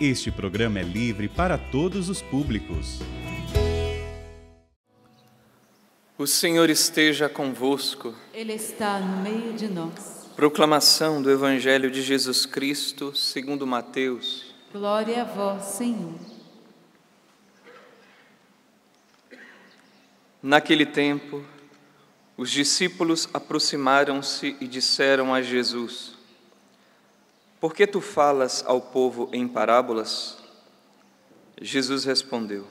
Este programa é livre para todos os públicos. O Senhor esteja convosco. Ele está no meio de nós. Proclamação do Evangelho de Jesus Cristo, segundo Mateus. Glória a vós, Senhor. Naquele tempo, os discípulos aproximaram-se e disseram a Jesus: Por que tu falas ao povo em parábolas? Jesus respondeu: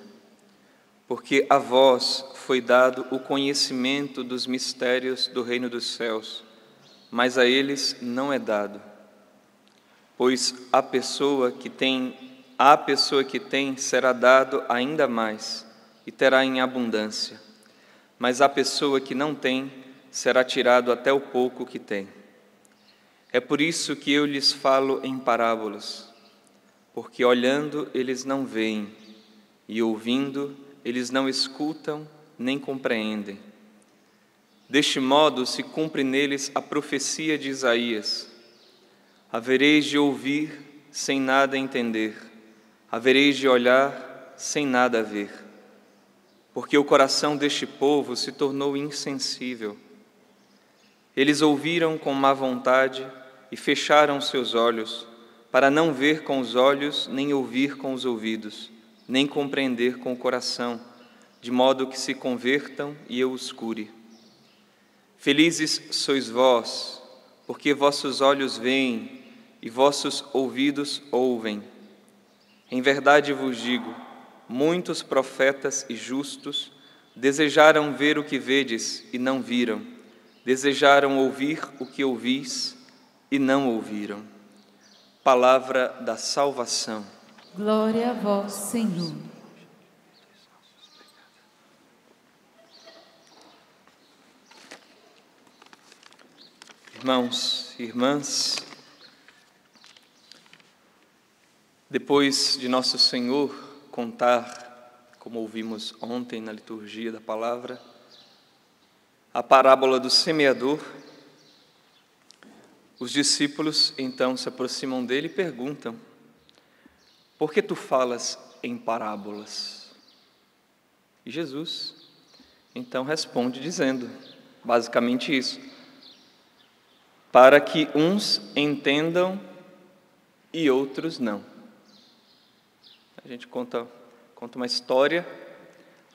Porque a vós foi dado o conhecimento dos mistérios do reino dos céus, mas a eles não é dado. Pois a pessoa que tem será dado ainda mais e terá em abundância, mas a pessoa que não tem será tirado até o pouco que tem. É por isso que eu lhes falo em parábolas, porque olhando eles não veem, e ouvindo eles não escutam nem compreendem. Deste modo se cumpre neles a profecia de Isaías: havereis de ouvir sem nada entender, havereis de olhar sem nada ver, porque o coração deste povo se tornou insensível. Eles ouviram com má vontade e fecharam seus olhos, para não ver com os olhos, nem ouvir com os ouvidos, nem compreender com o coração, de modo que se convertam e eu os cure. Felizes sois vós, porque vossos olhos veem e vossos ouvidos ouvem. Em verdade vos digo, muitos profetas e justos desejaram ver o que vedes e não viram, desejaram ouvir o que ouvis e não ouviram. Palavra da salvação. Glória a vós, Senhor. Irmãos e irmãs, depois de Nosso Senhor contar, como ouvimos ontem na liturgia da palavra, a parábola do semeador, os discípulos então se aproximam dele e perguntam: Por que tu falas em parábolas? E Jesus então responde dizendo basicamente isso: para que uns entendam e outros não. A gente conta uma história,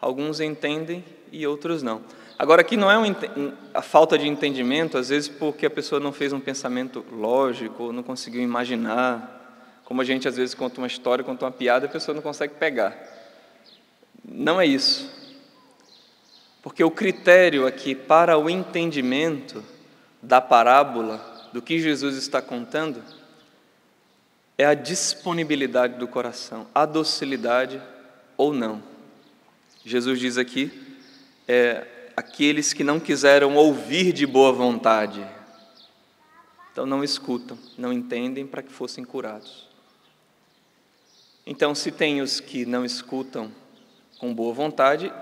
alguns entendem e outros não. Agora, aqui não é a falta de entendimento, às vezes porque a pessoa não fez um pensamento lógico, ou não conseguiu imaginar, como a gente às vezes conta uma história, conta uma piada, a pessoa não consegue pegar. Não é isso. Porque o critério aqui para o entendimento da parábola, do que Jesus está contando, é a disponibilidade do coração, a docilidade ou não. Jesus diz aqui, aqueles que não quiseram ouvir de boa vontade, então não escutam, não entendem para que fossem curados. Então, se tem os que não escutam com boa vontade,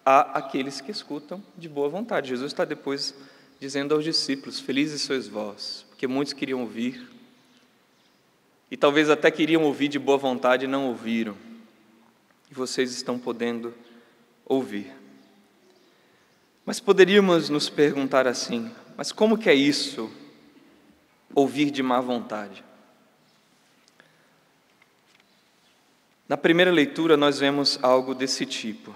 há aqueles que escutam de boa vontade. Jesus está depois dizendo aos discípulos: felizes sois vós, porque muitos queriam ouvir, e talvez até queriam ouvir de boa vontade e não ouviram, e vocês estão podendo ouvir. Mas poderíamos nos perguntar assim: mas como que é isso, ouvir de má vontade? Na primeira leitura nós vemos algo desse tipo.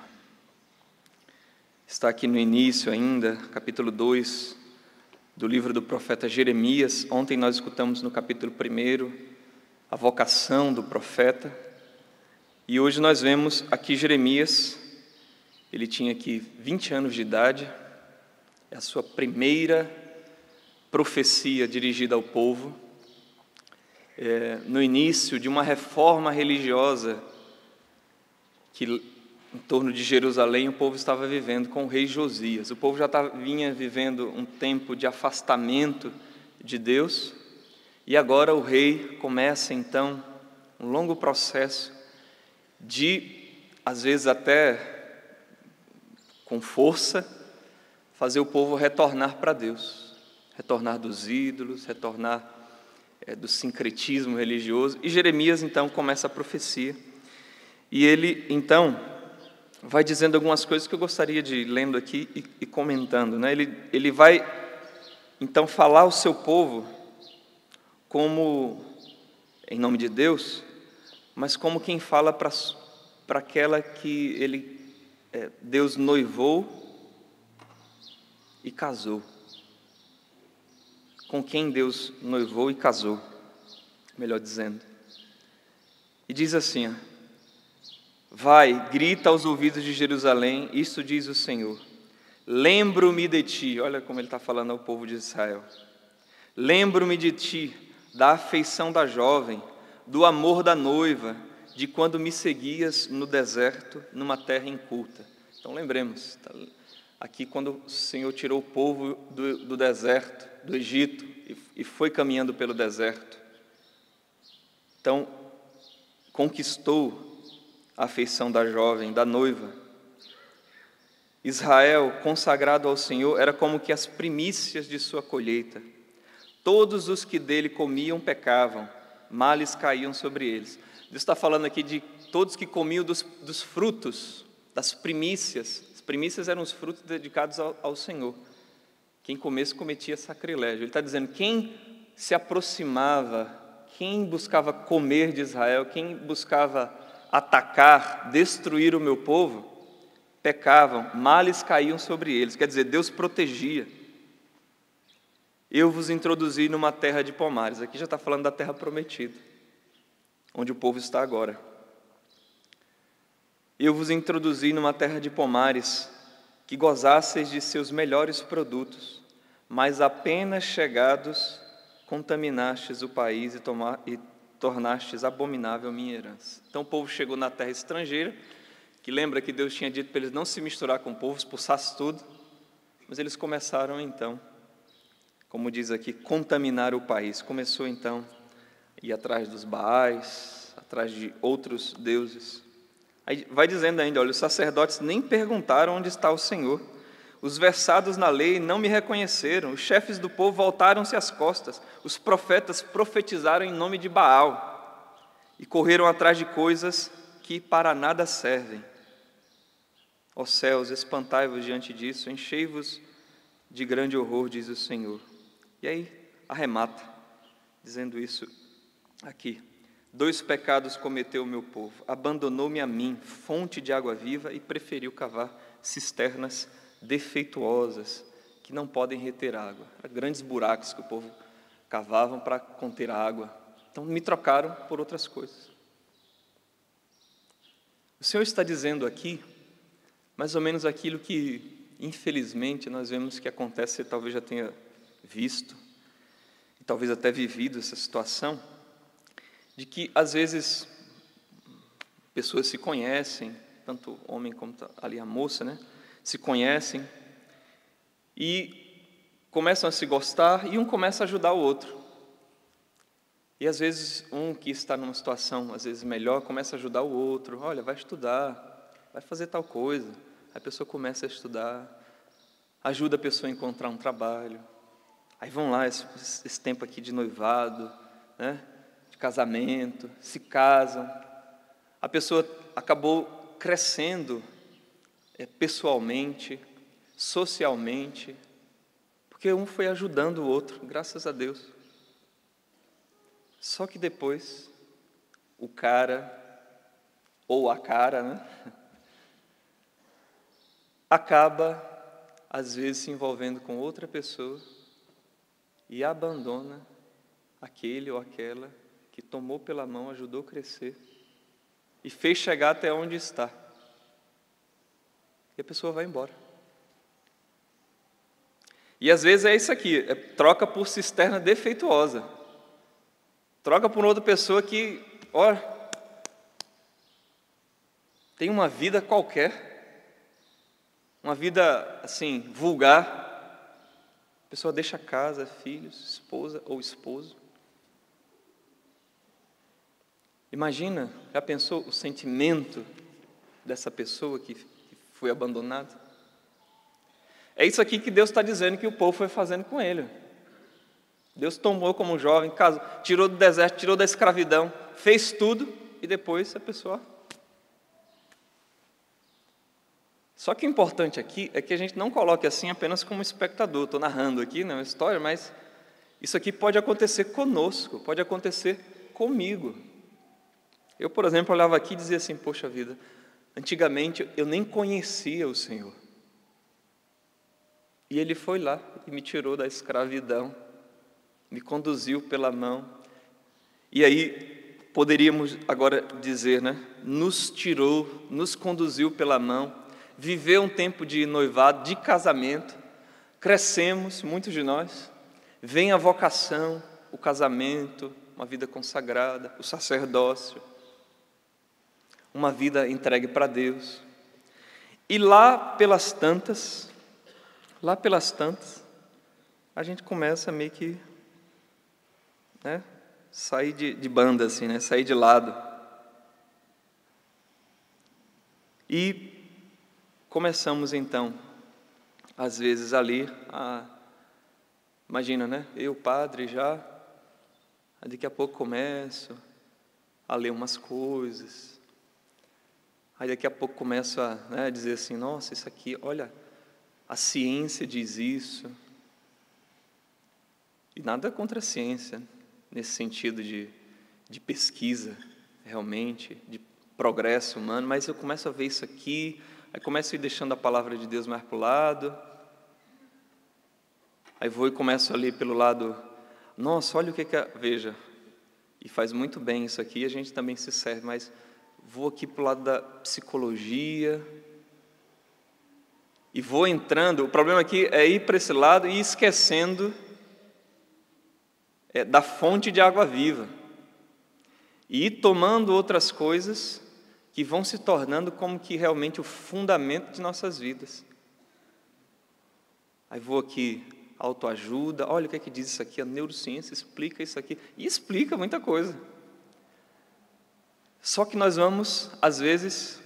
Está aqui no início ainda, capítulo 2 do livro do profeta Jeremias. Ontem nós escutamos no capítulo 1 a vocação do profeta, e hoje nós vemos aqui Jeremias. Ele tinha aqui 20 anos de idade, é a sua primeira profecia dirigida ao povo, no início de uma reforma religiosa que em torno de Jerusalém o povo estava vivendo com o rei Josias. O povo já vinha vivendo um tempo de afastamento de Deus, e agora o rei começa então um longo processo de, às vezes até com força, fazer o povo retornar para Deus, retornar dos ídolos, retornar do sincretismo religioso. E Jeremias, então, começa a profecia. E ele, então, vai dizendo algumas coisas que eu gostaria de ir lendo aqui e comentando, né? Ele vai, então, falar ao seu povo como, em nome de Deus, mas como quem fala para aquela que Deus noivou e casou. Com quem Deus noivou e casou, melhor dizendo. E diz assim, vai, grita aos ouvidos de Jerusalém, isto diz o Senhor, lembro-me de ti, olha como ele está falando ao povo de Israel, lembro-me de ti, da afeição da jovem, do amor da noiva, de quando me seguias no deserto, numa terra inculta. Então lembremos, aqui quando o Senhor tirou o povo do deserto, do Egito, e foi caminhando pelo deserto. Então, conquistou a afeição da jovem, da noiva. Israel, consagrado ao Senhor, era como que as primícias de sua colheita. Todos os que dele comiam pecavam, males caíam sobre eles. Deus está falando aqui de todos que comiam dos frutos, das primícias. As primícias eram os frutos dedicados ao Senhor. Quem comesse cometia sacrilégio. Ele está dizendo, quem se aproximava, quem buscava comer de Israel, quem buscava atacar, destruir o meu povo, pecavam, males caíam sobre eles. Quer dizer, Deus protegia. Eu vos introduzi numa terra de pomares. Aqui já está falando da terra prometida, onde o povo está agora. Eu vos introduzi numa terra de pomares, que gozasseis de seus melhores produtos, mas apenas chegados, contaminastes o país e tornastes abominável minha herança. Então o povo chegou na terra estrangeira, que lembra que Deus tinha dito para eles não se misturar com o povo, expulsasse tudo, mas eles começaram então, como diz aqui, contaminar o país. Começou então a ir atrás dos Baais, atrás de outros deuses. Aí vai dizendo ainda, olha, os sacerdotes nem perguntaram onde está o Senhor, os versados na lei não me reconheceram, os chefes do povo voltaram-se às costas, os profetas profetizaram em nome de Baal e correram atrás de coisas que para nada servem. Ó céus, espantai-vos diante disso, enchei-vos de grande horror, diz o Senhor. E aí arremata, dizendo isso aqui. 2 pecados cometeu o meu povo, abandonou-me a mim, fonte de água viva, e preferiu cavar cisternas defeituosas, que não podem reter água. Eram grandes buracos que o povo cavavam para conter a água. Então me trocaram por outras coisas. O Senhor está dizendo aqui, mais ou menos aquilo que, infelizmente, nós vemos que acontece, você talvez já tenha visto, e talvez até vivido essa situação, de que, às vezes, pessoas se conhecem, tanto o homem como ali a moça, né? Se conhecem e começam a se gostar e um começa a ajudar o outro. E, às vezes, um que está numa situação, às vezes, melhor, começa a ajudar o outro. Olha, vai estudar, vai fazer tal coisa. Aí a pessoa começa a estudar, ajuda a pessoa a encontrar um trabalho. Aí vão lá, esse tempo aqui de noivado, né? Casamento, se casam, a pessoa acabou crescendo pessoalmente, socialmente, porque um foi ajudando o outro, graças a Deus. Só que depois, o cara, ou a cara, né, acaba, às vezes, se envolvendo com outra pessoa e abandona aquele ou aquela que tomou pela mão, ajudou a crescer e fez chegar até onde está. E a pessoa vai embora. E às vezes é isso aqui, troca por cisterna defeituosa. Troca por outra pessoa que, olha, tem uma vida qualquer, uma vida assim, vulgar. A pessoa deixa casa, filhos, esposa ou esposo. Imagina, já pensou o sentimento dessa pessoa que foi abandonada? É isso aqui que Deus está dizendo que o povo foi fazendo com ele. Deus tomou como jovem, tirou do deserto, tirou da escravidão, fez tudo e depois a pessoa... Só que o importante aqui é que a gente não coloque assim apenas como espectador. Estou narrando aqui, né, uma história, mas isso aqui pode acontecer conosco, pode acontecer comigo. Eu, por exemplo, olhava aqui e dizia assim, poxa vida, antigamente eu nem conhecia o Senhor. E Ele foi lá e me tirou da escravidão, me conduziu pela mão. E aí poderíamos agora dizer, né? Nos tirou, nos conduziu pela mão, viveu um tempo de noivado, de casamento, crescemos, muitos de nós, vem a vocação, o casamento, uma vida consagrada, o sacerdócio, uma vida entregue para Deus. E lá pelas tantas, a gente começa meio que, né, sair de banda, assim, né, sair de lado. E começamos então, às vezes ali, imagina, né, eu, padre, já, daqui a pouco começo a ler umas coisas, aí daqui a pouco começo a, né, dizer assim, nossa, isso aqui, olha, a ciência diz isso, e nada contra a ciência, nesse sentido de pesquisa, realmente, de progresso humano, mas eu começo a ver isso aqui, aí começo a ir deixando a palavra de Deus mais para o lado, aí vou e começo ali pelo lado, nossa, olha o que veja, e faz muito bem isso aqui, a gente também se serve, mas vou aqui para o lado da psicologia, e vou entrando, o problema aqui é ir para esse lado e esquecendo da fonte de água viva, e ir tomando outras coisas que vão se tornando como que realmente o fundamento de nossas vidas. Aí vou aqui, autoajuda, olha o que é que diz isso aqui, a neurociência explica isso aqui, e explica muita coisa. Só que nós vamos, às vezes,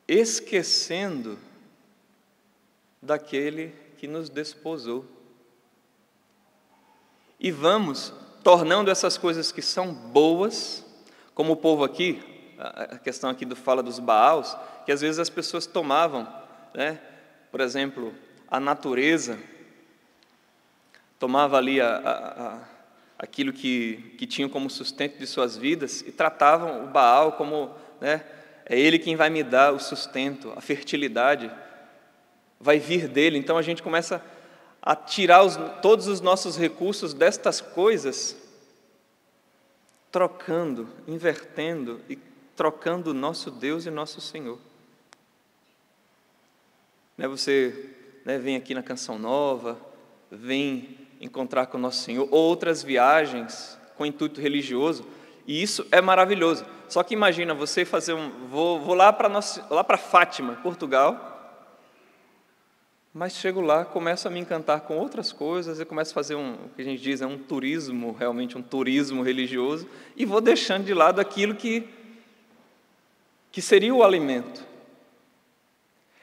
esquecendo daquele que nos desposou. E vamos tornando essas coisas que são boas, como o povo aqui, a questão aqui fala dos Baals, que às vezes as pessoas tomavam, né, por exemplo, a natureza, tomava ali aquilo que tinham como sustento de suas vidas e tratavam o Baal como, né, é ele quem vai me dar o sustento, a fertilidade vai vir dele. Então a gente começa a tirar todos os nossos recursos destas coisas, trocando, invertendo e trocando o nosso Deus e nosso Senhor. Você, né, vem aqui na Canção Nova, vem encontrar com o nosso Senhor, ou outras viagens com intuito religioso, e isso é maravilhoso. Só que imagina você fazer vou lá para Fátima, Portugal, mas chego lá, começo a me encantar com outras coisas, eu começo a fazer o que a gente diz, um turismo, realmente um turismo religioso, e vou deixando de lado aquilo que seria o alimento.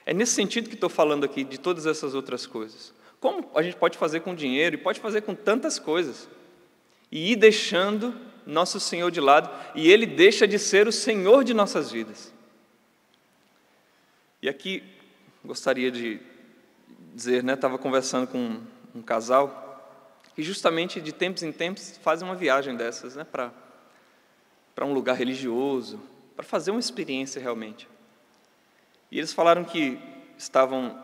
É nesse sentido que estou falando aqui, de todas essas outras coisas. Como a gente pode fazer com dinheiro, e pode fazer com tantas coisas, e ir deixando nosso Senhor de lado, e Ele deixa de ser o Senhor de nossas vidas. E aqui, gostaria de dizer, né, estava conversando com um casal, que justamente de tempos em tempos fazem uma viagem dessas, né, para um lugar religioso, para fazer uma experiência realmente. E eles falaram que estavam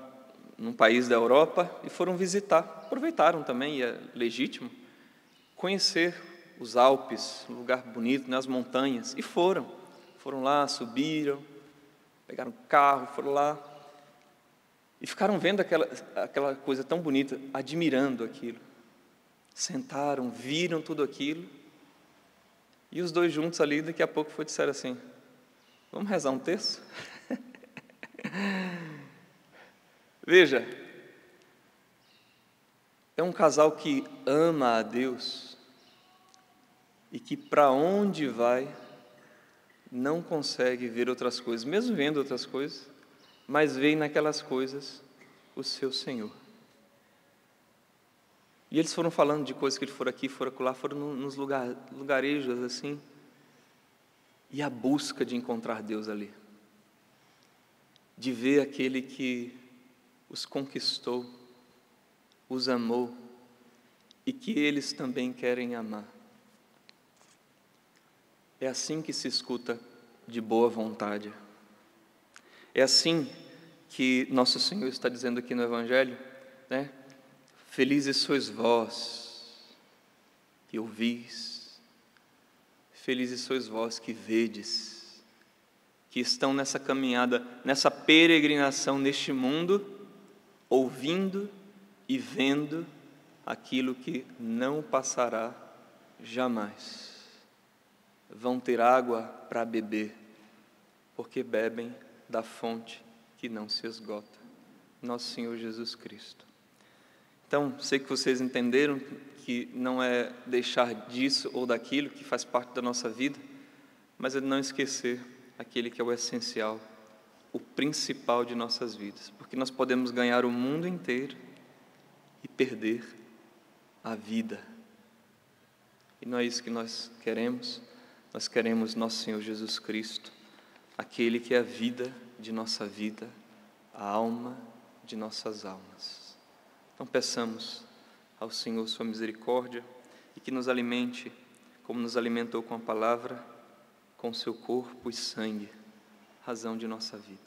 num país da Europa e foram visitar, aproveitaram também, e é legítimo, conhecer os Alpes, um lugar bonito, né, as montanhas, e foram lá, subiram, pegaram o carro, foram lá, e ficaram vendo aquela coisa tão bonita, admirando aquilo. Sentaram, viram tudo aquilo, e os dois juntos ali, daqui a pouco disseram assim, vamos rezar um terço? Veja, é um casal que ama a Deus e que para onde vai não consegue ver outras coisas, mesmo vendo outras coisas, mas vê naquelas coisas o seu Senhor. E eles foram falando de coisas que eles foram aqui, foram lá, foram nos lugarejos assim. E a busca de encontrar Deus ali. De ver aquele que os conquistou, os amou e que eles também querem amar. É assim que se escuta de boa vontade. É assim que nosso Senhor está dizendo aqui no Evangelho, né? Felizes sois vós que ouvis, felizes sois vós que vedes, que estão nessa caminhada, nessa peregrinação neste mundo, ouvindo e vendo aquilo que não passará jamais. Vão ter água para beber, porque bebem da fonte que não se esgota, nosso Senhor Jesus Cristo. Então, sei que vocês entenderam que não é deixar disso ou daquilo que faz parte da nossa vida, mas é não esquecer aquele que é o essencial, o principal de nossas vidas, porque nós podemos ganhar o mundo inteiro e perder a vida. E não é isso que nós queremos nosso Senhor Jesus Cristo, aquele que é a vida de nossa vida, a alma de nossas almas. Então peçamos ao Senhor sua misericórdia e que nos alimente, como nos alimentou com a palavra, com seu corpo e sangue, razão de nossa vida.